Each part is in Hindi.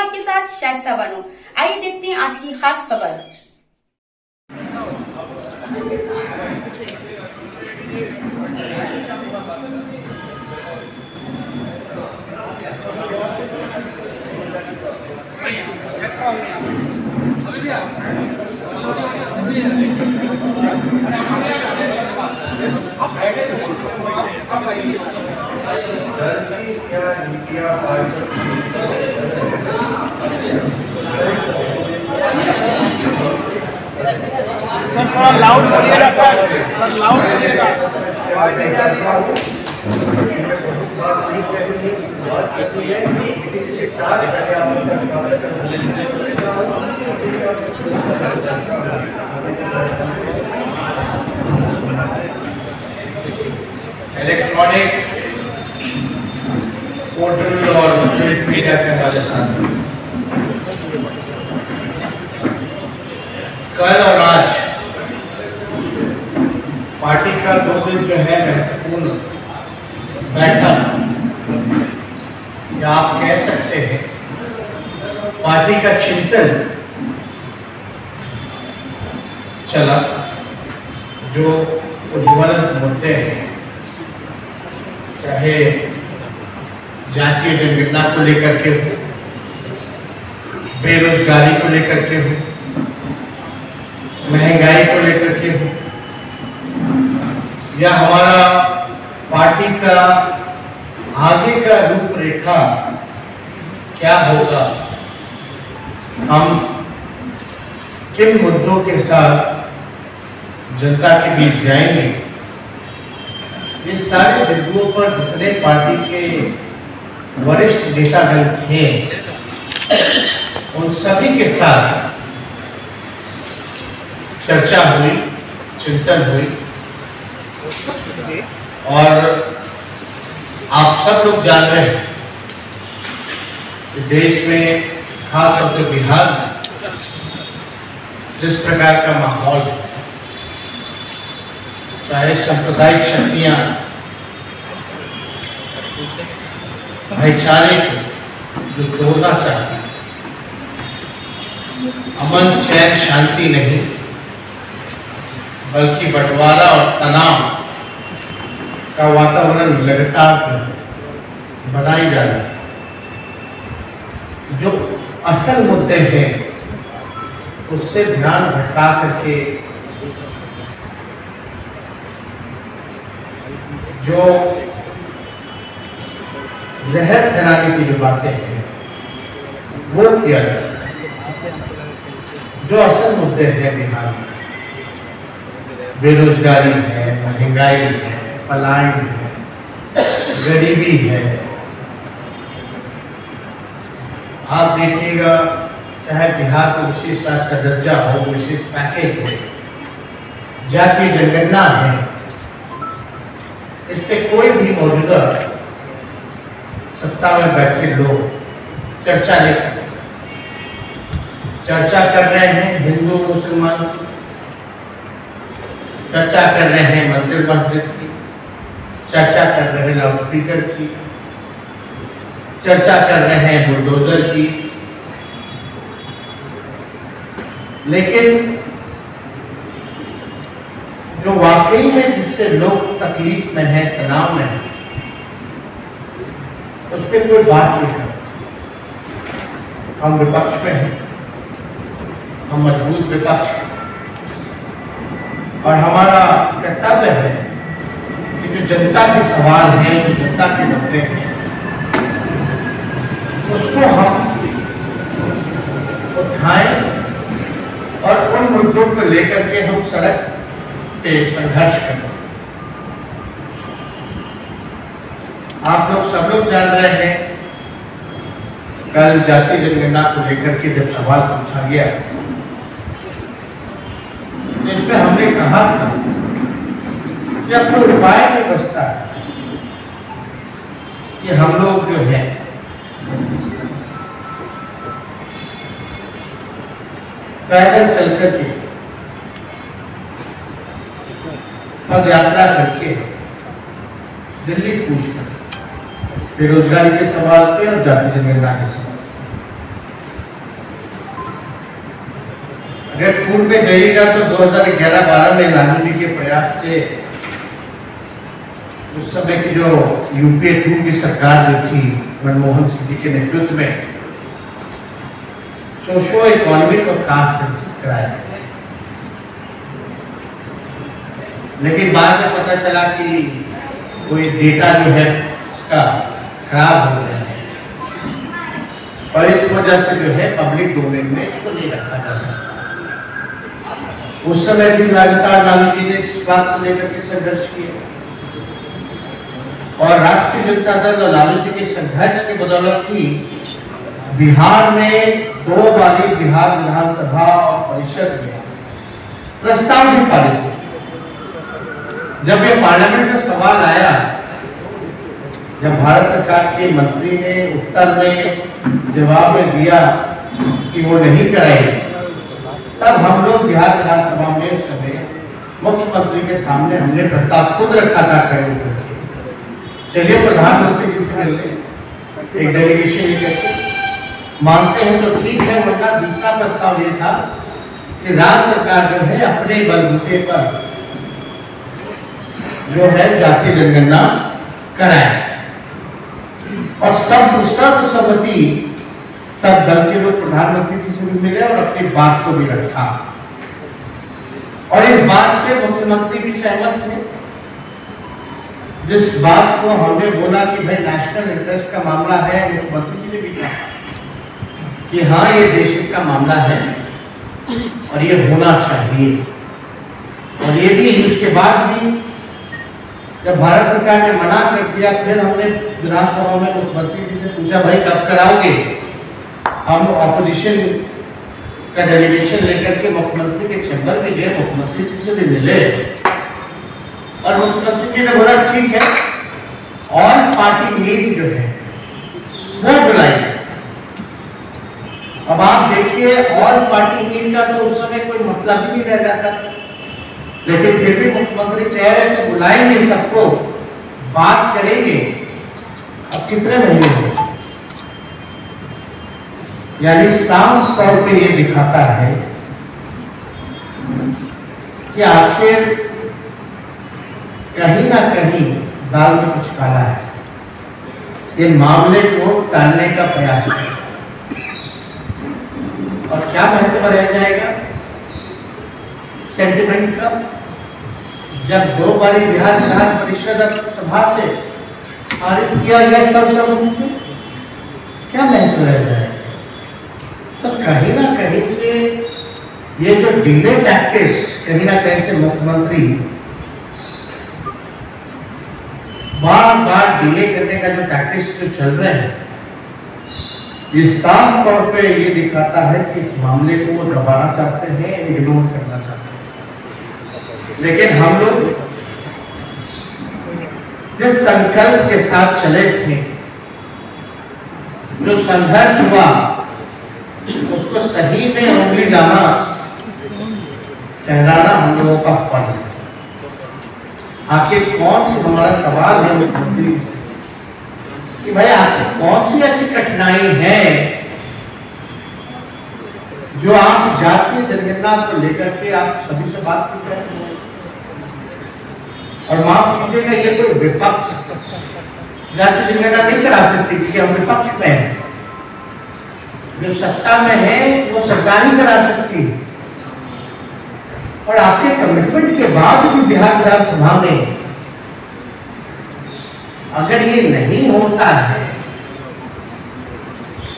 आपके साथ शाइस्ता बानो। आइए देखते हैं आज की खास खबर। सर थोड़ा लाउड बोलिएगा सर लाउड बोलिएगा। इलेक्ट्रॉनिक पोर्टल और प्रिंट मीडिया के हमारे साथ कल और आज पार्टी का 2 दिन जो है महत्वपूर्ण बैठक, या आप कह सकते हैं पार्टी का चिंतन चला, जो उज्ज्वल मुद्दे हैं, चाहे जातीय जनगणना को लेकर के हो, बेरोजगारी को लेकर के हो, महंगाई को लेकर के हो, या हमारा पार्टी का आगे का रूपरेखा क्या होगा, हम किन मुद्दों के साथ जनता के बीच जाएंगे, ये सारे बिंदुओं पर जितने पार्टी के वरिष्ठ नेतागण थे उन सभी के साथ चर्चा हुई, चिंतन हुई, और आप सब लोग जान रहे हैं कि देश में खासतौर से बिहार में जिस प्रकार का माहौल है, चाहे सांप्रदायिक शक्तियां भाईचारे को जो तोड़ना चाहती हैं, अमन चैन शांति नहीं बल्कि बंटवारा और तनाव का वातावरण लगातार बनाई जा रही है। जो असल मुद्दे हैं उससे ध्यान भटका करके जो जहर फैलाने की जो बातें हैं वो किया जाता है। जो असल मुद्दे हैं बिहार में, बेरोजगारी है, महंगाई है, पलायन है, गरीबी है, आप देखिएगा चाहे बिहार को विशेष राज्य का दर्जा हो, विशेष पैकेज हो, जातीय जनगणना है, इस पे कोई भी मौजूदा सत्ता में बैठे लोग चर्चा नहीं करते। चर्चा कर रहे हैं हिंदू मुसलमान की, चर्चा कर रहे हैं मंदिर मस्जिद की, चर्चा कर रहे हैं लाउडस्पीकर की, चर्चा कर रहे हैं बुलडोजर की, लेकिन जो वाकई में जिससे लोग तकलीफ में है, तनाव में है, उस पर कोई बात नहीं करता। हम विपक्ष में हैं, हम मजबूत विपक्ष हैं, और हमारा कर्तव्य है कि जो जनता के सवाल हैं, जो जनता के मुद्दे हैं, उसको हम उठाएं और उन मुद्दों को लेकर के हम सड़क पे संघर्ष करें। आप लोग सब लोग जान रहे हैं, कल जातीय जनगणना को लेकर के जब सवाल पूछा गया, जिसमें हमने कहा था कि अब कोई उपाय नहीं बचता है कि हम लोग जो है पैदल चल करके पद यात्रा करके दिल्ली कूच कर बेरोजगारी के सवाल पे और जातीय जनगणना के सवाल, अगर पूर्व में जाइएगा तो 2011-12 में लालू जी के प्रयास से उस समय की जो यूपीए 2 की सरकार जो थी मनमोहन सिंह जी के नेतृत्व में सोशो इकोनॉमिक और कास्ट सेंसस कराया, लेकिन बाद में पता चला कि कोई डेटा जो है उसका खराब हो गया है और इस वजह से जो है पब्लिक डोमेन में इसको नहीं रखा जा सकता। उस समय भी लगातार लालू जी ने इस बात को लेकर के संघर्ष किया और राष्ट्रीय जनता दल और लालू जी के संघर्ष की बदौलत ही बिहार में 2 बारी बिहार विधानसभा और परिषद में प्रस्ताव भी पारित हुए। जब ये पार्लियामेंट में सवाल आया, जब भारत सरकार के मंत्री ने उत्तर में जवाब में दिया कि वो नहीं कराएंगे, तब हम लोग बिहार विधानसभा में उस समय मुख्यमंत्री के सामने हमने प्रस्ताव खुद रखा था खड़े होकर, चलिए प्रधानमंत्री जी से मिलते, एक डेलीगेशन लेकर के मानते हैं तो ठीक है, वरना दूसरा प्रस्ताव ये था कि राज्य सरकार जो है अपने बलबूते पर जो है जातीय जनगणना कराए और सर्वसम्मति सब दल के लोग प्रधानमंत्री जी से भी मिले और अपनी बात को भी रखा और इस बात से मुख्यमंत्री भी सहमत थे। जिस बात को हमने बोला कि भाई नेशनल इंटरेस्ट का मामला है, मुख्यमंत्री जी ने भी कहा कि हाँ ये देश हित का मामला है और ये होना चाहिए। और ये भी उसके बाद भी जब भारत सरकार ने मना कर दिया, फिर हमने विधानसभा में मुख्यमंत्री जी से पूछा भाई कब कराओगे। हम ऑपोजिशन का डेलीगेशन लेकर के मुख्यमंत्री के चैम्बर में गए, मुख्यमंत्री जी से भी मिले और मुख्यमंत्री जी ने बोला ठीक है, ऑल पार्टी मीट जो है वो बुलाई। अब आप देखिए ऑल पार्टी मीट का तो उस समय कोई मतलब ही नहीं रह जाता, लेकिन फिर भी मुख्यमंत्री कह रहे थे बुलाएंगे सबको, बात करेंगे। अब कितने महीने हुए, यानी साफ तौर पे ये दिखाता है कि आखिर कहीं ना कहीं दाल में कुछ काला है। ये मामले को टालने का प्रयास है और क्या महत्व रह जाएगा सेंटिमेंट का, जब 2 बारी बिहार विधान परिषद सभा से पारित किया गया सर्वसम्मति से, क्या महत्व रह जाएगा। तो कहीं ना कहीं से ये जो डिले टैक्टिक्स कहीं ना कहीं से मुख्यमंत्री बार बार डिले करने का जो टैक्टिक्स जो चल रहे हैं, ये साफ तौर पे ये दिखाता है कि इस मामले को वो दबाना चाहते हैं, इग्नोर करना चाहते हैं। लेकिन हम लोग जिस संकल्प के साथ चले थे, जो संघर्ष हुआ, उसको सही में उंगली जाना ठहराना हम लोगों का फर्ज है। आखिर कौन सी, हमारा सवाल है मुख्यमंत्री से कि भाई आखिर कौन सी ऐसी कठिनाई है जो आप जातीय जनगणना को लेकर के आप सभी से बात की करें। और माफ कीजिएगा, ये कोई विपक्ष जातीय जनगणना नहीं करा सकती क्योंकि हम विपक्ष में हैं। जो सत्ता में है वो सरकार ही करा सकती है। और आपके कमिटमेंट के बाद भी बिहार विधानसभा में अगर ये नहीं होता है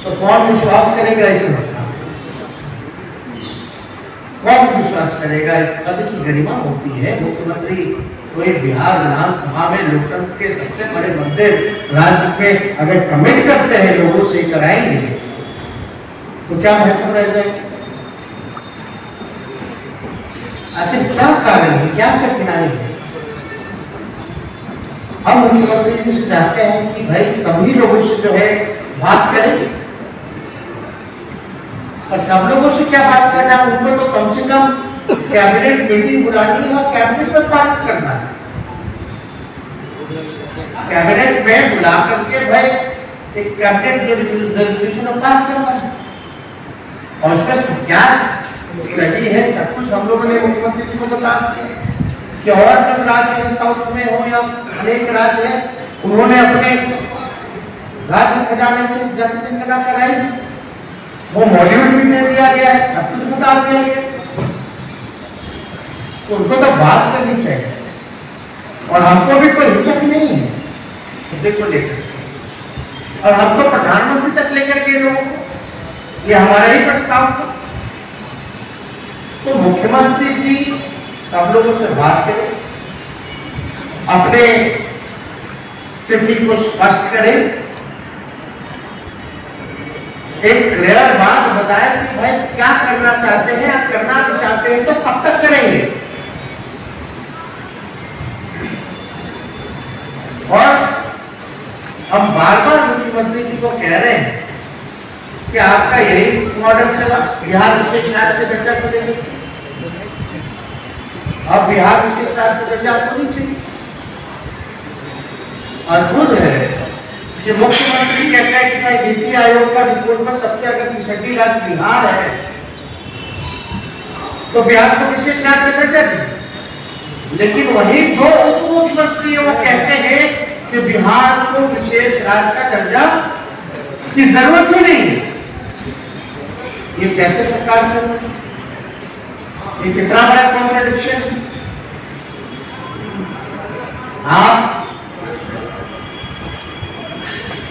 तो कौन विश्वास करेगा इस संस्था में? कौन विश्वास करेगा? पद की गरिमा होती है। मुख्यमंत्री कोई बिहार विधानसभा में लोकतंत्र के सबसे बड़े मुद्दे राज्य पे अगर कमिट करते हैं लोगों से कराएंगे तो क्या महत्व रह जाएगा? आखिर क्या कारण है, क्या कठिनाई है? हम मुख्यमंत्री जी से चाहते हैं कि भाई सभी लोगों से जो है बात करें, और सब लोगों से क्या बात करना है, उनको तो कम से कम कैबिनेट मीटिंग बुलानी है और कैबिनेट पर बात करना है। कैबिनेट में बुला करके भाई एक कैबिनेट रेजोल्यूशन पास करना है और उसमें क्या स्टडी है, सब कुछ हम लोगों ने मुख्यमंत्री जी को बता दिया कि और जो राज्य है साउथ में हो या अनेक राज्य है, उन्होंने अपने राज्य खजाने से जनगणना कराई, वो मॉड्यूल भी दे दिया गया है, सब कुछ बता दिया गया। उनको तो बात करनी चाहिए और हमको भी कोई हिचक नहीं है मुद्दे को लेकर, और हम तो प्रधानमंत्री तक लेकर गए लोगों को, ये हमारा ही प्रस्ताव था। तो मुख्यमंत्री जी सब लोगों से बात करें, अपने स्थिति को स्पष्ट करें, एक क्लियर बात बताए कि भाई क्या करना चाहते हैं, आप करना भी चाहते हैं तो कब तक करेंगे। और हम बार बार मुख्यमंत्री जी को कह रहे हैं कि आपका यही मॉडल चला, बिहार विशेष राज्य का दर्जा को देंगे, अब बिहार विशेष राज्य का दर्जा आपको नहीं चाहिए। अद्भुत है कि मुख्यमंत्री कहता है कि भाई नीति आयोग का रिपोर्ट में सबसे अगर पिछड़ी राज्य बिहार है तो बिहार को विशेष राज्य का दर्जा दीजिए, लेकिन वही दो उप मुख्यमंत्री वो कहते हैं कि बिहार को विशेष राज्य का दर्जा की जरूरत ही नहीं है। ये कैसे सरकार चल, ये कितना बड़ा कॉन्ट्रडिक्शन। आप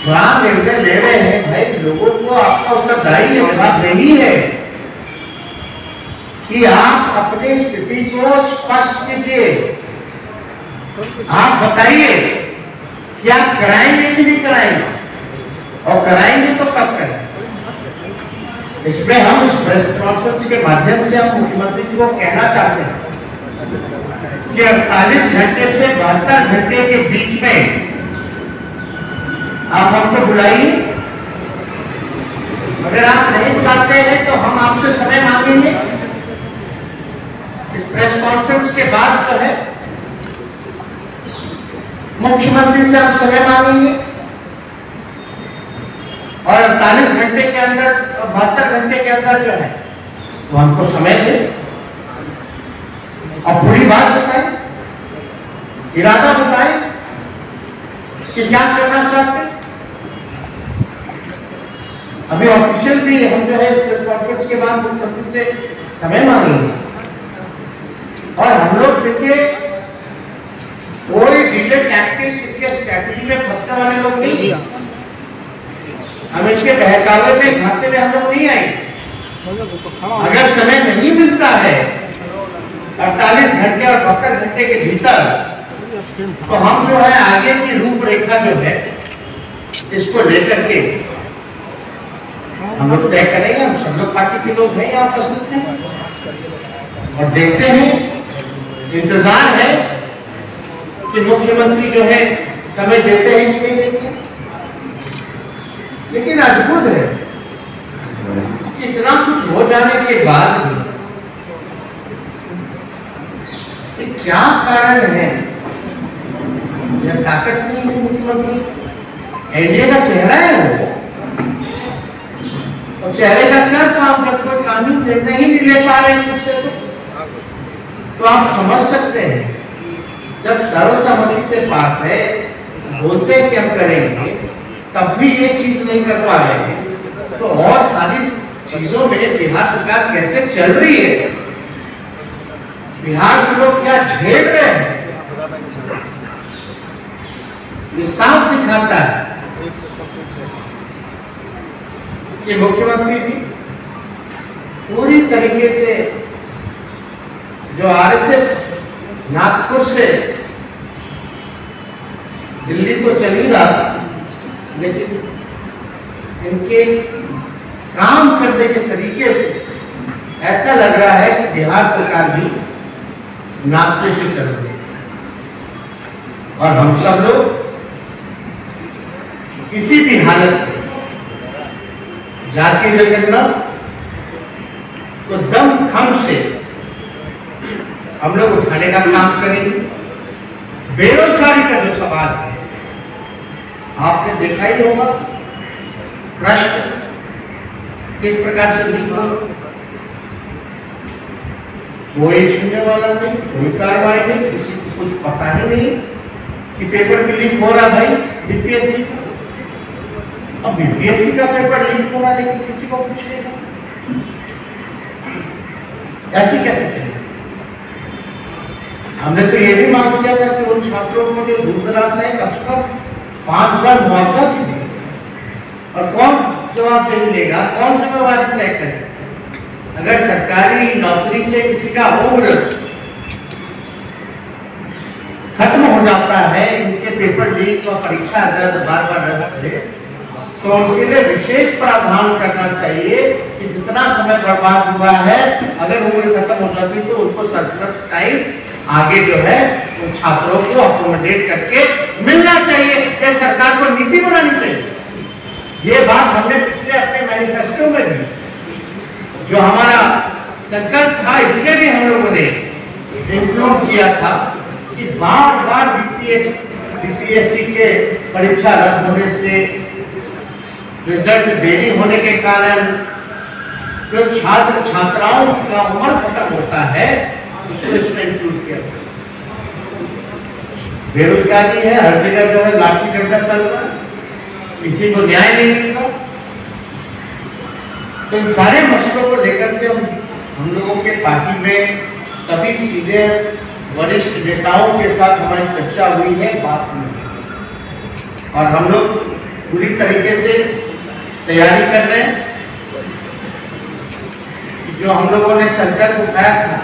बड़ा निर्णय ले रहे हैं, भाई लोगों को आपका उत्तरदायी जवाब नहीं है कि आप अपनी स्थिति को स्पष्ट कीजिए, आप बताइए कि आप कराएंगे कि नहीं कराएंगे, और कराएंगे तो कब करेंगे। इसमें हम इस प्रेस कॉन्फ्रेंस के माध्यम से हम मुख्यमंत्री जी को कहना चाहते हैं कि 48 घंटे से 72 घंटे के बीच में आप हमको बुलाइए, अगर आप नहीं बुलाते हैं तो हम आपसे समय मांगेंगे। इस प्रेस कॉन्फ्रेंस के बाद जो है मुख्यमंत्री से हम समय मांगेंगे और 48 घंटे के अंदर, 72 घंटे के अंदर जो है तो हमको समय दे और पूरी बात बताएं, इरादा बताएं कि क्या करना चाहते हैं। अभी ऑफिशियल भी हम जो है प्रेस कॉन्फ्रेंस के बाद मुख्यमंत्री से समय मांगेंगे, और हम लोग देखिए कोई डिले टैक्टिक्स इनके स्ट्रैटेजी में फंसने वाले लोग नहीं है, हम इसके बहकावे में झांसे में हम लोग नहीं आए। अगर समय नहीं मिलता है 48 घंटे और 72 घंटे के भीतर, तो हम जो है आगे की रूपरेखा जो है इसको लेकर के हम लोग तय करेंगे। हम सब लोग पार्टी के लोग हैं, यहाँ उपस्थित हैं और देखते हैं, इंतजार है कि मुख्यमंत्री जो है समय देते हैं कि नहीं देते। लेकिन अद्भुत है कि इतना कुछ हो जाने के बाद भी कि क्या कारण है, यह ताकत नहीं है मुख्यमंत्री। एनडीए का चेहरा है वो, और चेहरे का क्या काम, जब कोई कानूनी निर्णय ही नहीं ले पा रहे हैं कुछ से, तो आप समझ सकते हैं जब सर्वसम्मति से पास है, बोलते हैं कि हम करेंगे, तब भी ये चीज नहीं कर पा रहे हैं, तो और सारी चीजों में बिहार सरकार कैसे चल रही है, बिहार के लोग क्या झेल रहे हैं, ये साफ दिखाता है कि मुख्यमंत्री जी पूरी तरीके से जो आरएसएस नागपुर से दिल्ली तो चल ही रहा, लेकिन इनके काम करने के तरीके से ऐसा लग रहा है कि बिहार सरकार भी नागपुर से चल रही है, और हम सब लोग किसी भी हालत में जातीय जनगणना को दम खम से हम लोग उठाने का काम करेंगे। बेरोजगारी का जो सवाल है, आपने देखा ही होगा प्रश्न किस प्रकार से लिखा कोई सुनने वाला नहीं, कोई कार्रवाई नहीं, किसी को कुछ पता ही नहीं कि पेपर भी लीक हो रहा भाई बीपीएससी का। अब बीपीएससी का पेपर लीक हो रहा लेकिन किसी को कुछ नहीं, ऐसे कैसे चलेगा? हमने तो ये भी मांग किया था कि उन छात्रों को जो दूर दराज है कम से कम 5,000 मुआवजा दीजिए, और कौन जवाबदेही लेगा, कौन जिम्मेवारी तय करेगा? अगर सरकारी नौकरी से किसी का उम्र खत्म हो जाता है इनके पेपर लीक और परीक्षा रद्द बार बार रद्द से, तो उनके लिए विशेष प्रावधान करना चाहिए कि जितना समय बर्बाद हुआ है अगर उम्र खत्म हो जाती तो उनको सरप्लस टाइम आगे जो है उन छात्रों को अकोमोडेट करके मिलना चाहिए। ये सरकार को नीति बनानी चाहिए। ये बात हमने पिछले अपने मैनिफेस्टो में भी, जो हमारा संकल्प था, इसमें भी हम लोगों ने इंक्लूड किया था कि बार बार बीपीएससी के परीक्षा रद्द होने से, रिजल्ट देरी होने के कारण जो छात्र छात्राओं का उम्र खत्म होता है उसको इसमें इंक्लूड किया। बेरोजगारी है, हर जगह जो है लाठी डंडा चल रहा है, किसी को न्याय नहीं मिल रहा। तो इन सारे मसलों को लेकर के हम लोगों के पार्टी में सभी सीनियर वरिष्ठ नेताओं के साथ हमारी चर्चा हुई है, बात हुई है, और हम लोग पूरी तरीके से तैयारी कर रहे हैं। जो हम लोगों ने संकल्प उठाया था,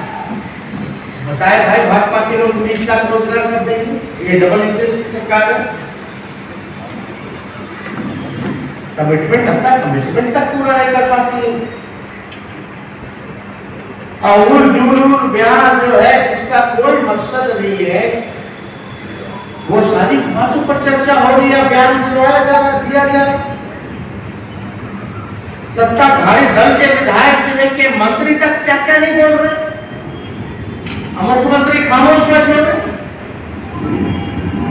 बताए भाई भाजपा के लोग 19 लाख रोजगार कर देंगे, ये डबल इंजन की सरकार है, कमिटमेंट अपना कमिटमेंट तक पूरा नहीं कर पाती है। अवूल जुलूल बयान जो है इसका कोई मकसद नहीं है, वो सारी बातों पर चर्चा हो रही है, बयान दिलवाया जा रहा, दिया जा रहा। सत्ताधारी दल के विधायक से लेके मंत्री तक क्या क्या नहीं बोल रहे, मुख्यमंत्री खामोश बैठे हुए,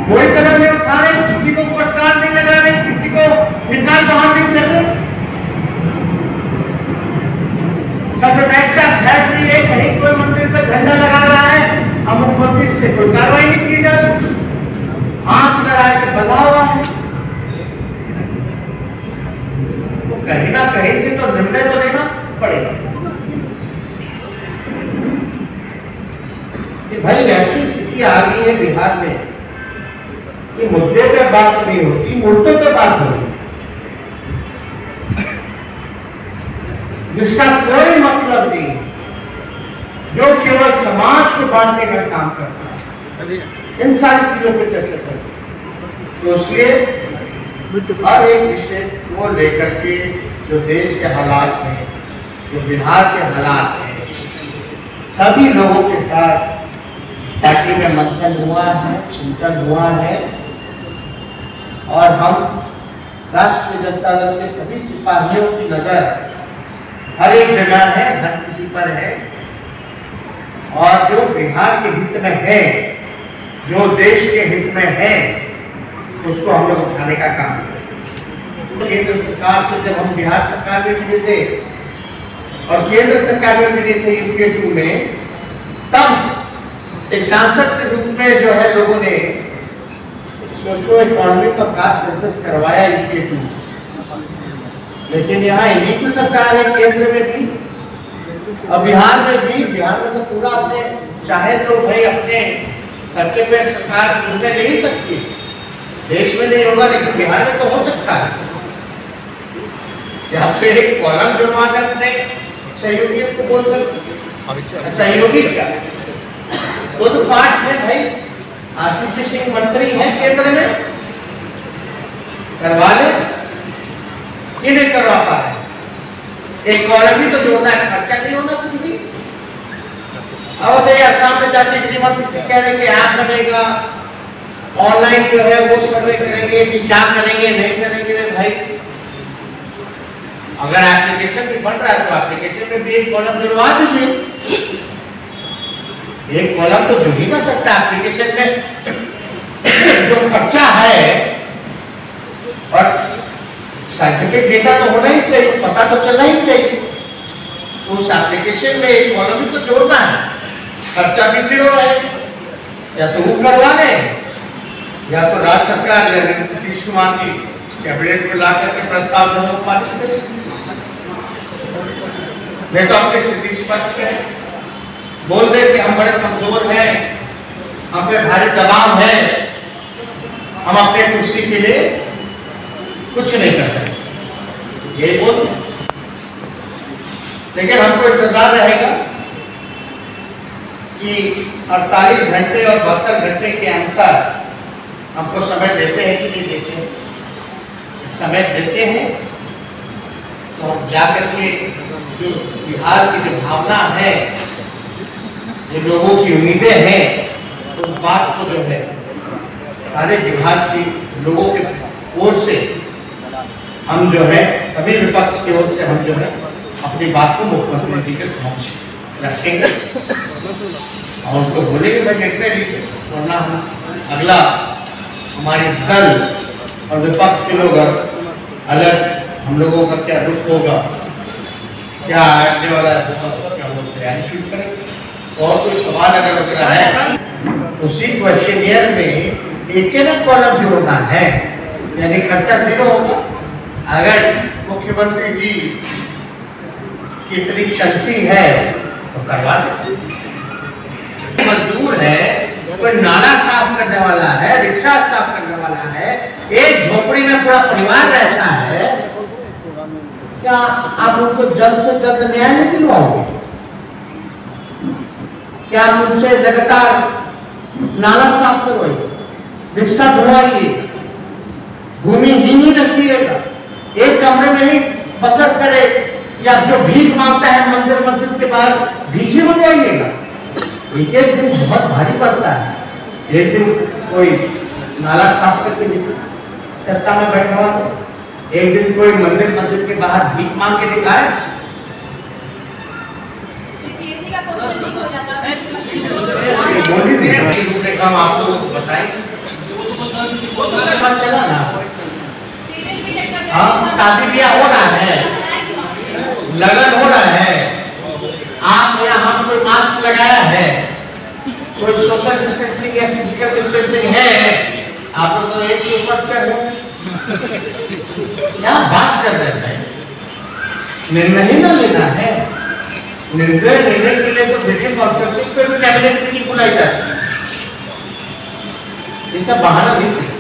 कोई कदम नहीं उठा रहे, किसी को फटकार नहीं लगा रहे, किसी को निकाल बाहर नहीं कर रहे। सब फैक्ट्री है, कहीं कोई मंदिर पर झंडा लगा रहा है, मुख्यमंत्री से कोई कार्रवाई नहीं की जा रही, हाथ लगा के बंधा हुआ है। तो कहीं ना कहीं से तो निर्णय तो लेना पड़ेगा कि भाई ऐसी स्थिति आ गई है बिहार में कि मुद्दे पे बात नहीं होती, मुद्दों पे बात हो रही, जिसका कोई मतलब नहीं, जो केवल समाज को बांटने का काम करता है। इन सारी चीजों पर चर्चा चलती, तो इसलिए हर एक विषय को लेकर के जो देश के हालात हैं, जो बिहार के हालात हैं, सभी लोगों के साथ पार्टी में मंथन हुआ है, चिंतन हुआ है, और हम राष्ट्रीय जनता दल के सभी सिपाहियों की नजर हर एक जगह है, हर किसी पर है, और जो बिहार के हित में है, जो देश के हित में है, उसको हम लोग उठाने का काम करें। केंद्र सरकार से जब हम बिहार सरकार में मिले थे और केंद्र सरकार में मिले थे यूपीए 2 में, तब एक सांसद के रूप में जो है लोगों ने सोशो इकोनॉमिक का क्लास सेंसस करवाया यूपीए 2, लेकिन यहाँ इन्हीं की सरकार है केंद्र में भी और बिहार में भी। बिहार में तो पूरा अपने चाहे तो भाई अपने खर्चे पे सरकार निर्णय ले ही सकती है, देश में नहीं होगा लेकिन बिहार में तो हो सकता है। यहाँ पे एक कॉलम जुड़वा कर अपने सहयोगियों को बोलकर, सहयोगी क्या खुद पाठ में भाई आरसीपी सिंह मंत्री है केंद्र में, करवा ले, ये नहीं करवा पा रहे। एक कॉलम भी तो जोड़ना है, खर्चा नहीं होना कुछ भी। अब तो असम में जाके गृहमंत्री कह रहे कि ऐप बनेगा, ऑनलाइन जो है वो सर्वे करेंगे कि क्या करेंगे नहीं करेंगे। भाई अगर एप्लीकेशन भी बन रहा है तो एप्लीकेशन में भी एक कॉलम जुड़वा दीजिए। एक कॉलम तो जुड़ ही ना सकता एप्लीकेशन में। जो खर्चा है और साइंटिफिक डेटा तो होना ही चाहिए, पता तो चलना ही चाहिए, तो उस एप्लीकेशन में एक कॉलम भी तो जोड़ना है। खर्चा भी जीरो रहेगा। या तो वो करवा ले, या तो राज्य सरकार नीतीश कुमार की कैबिनेट में ला करके प्रस्ताव जो है पारित करे। नहीं तो अपनी स्थिति स्पष्ट है, बोल दे कि हम बड़े कमजोर हैं, हम पे भारी दबाव है, हम अपने कुर्सी के लिए कुछ नहीं कर सकते, यही बोल। लेकिन हमको इंतजार रहेगा कि 48 घंटे और 72 घंटे के अंतर हमको समय देते हैं कि नहीं देते। समय देते हैं तो हम जाकर के जो बिहार की जो भावना है, जो लोगों की उम्मीदें हैं, उस बात को जो है सारे बिहार के लोगों के ओर से हम जो है सभी विपक्ष की ओर से हम जो है अपनी बात को मुख्यमंत्री जी के समक्ष रखेंगे और उनको बोलेंगे भाई देखते लीजिए, वरना हम अगला हमारे दल और विपक्ष के लोग अलग हम लोगों का क्या रुख होगा, क्या आने वाला क्या बोलते हैं शूट करेंगे। और कोई सवाल अगर वगैरह है उसी क्वेश्चनियर में एक कॉलम जोड़ना है, यानी खर्चा जीरो होगा। अगर मुख्यमंत्री जी की इतनी चलती है तो करवा दे। मजदूर है, कोई नाला साफ करने वाला है, रिक्शा साफ करने वाला है, एक झोपड़ी में पूरा परिवार रहता है, क्या आप उनको जल्द से जल्द न्याय नहीं दिलवाओगे? क्या आप उनसे लगातार नाला साफ करवाइए, रिक्शा धुलवाइए, भूमि ही रखिएगा, एक कमरे में ही बसर करे, या जो भीख मांगता है मंदिर मस्जिद के बाहर भीख ही मंगवाइएगा। एक दिन बहुत भारी पड़ता है। एक दिन कोई नाला साफ करके सत्ता में बैठा हुआ, एक दिन कोई मंदिर मस्जिद के बाहर भीख मांग के दिखाए। हम आपको बताएंगे, चला ना, हाँ शादी ब्याह हो रहा है, लगन हो रहा है, आप यहाँ कोई मास्क लगाया है, कोई सोशल डिस्टेंसिंग या फिजिकल डिस्टेंसिंग है, आप लोग तो एक के ऊपर चढ़ रहे, क्या बात कर रहे हैं? निर्णय ही ना लेना है। निर्णय लेने के लिए तो वीडियो कॉन्फ्रेंसिंग पे भी कैबिनेट मीटिंग बुलाई जाती है। ये सब बहाना नहीं चाहिए।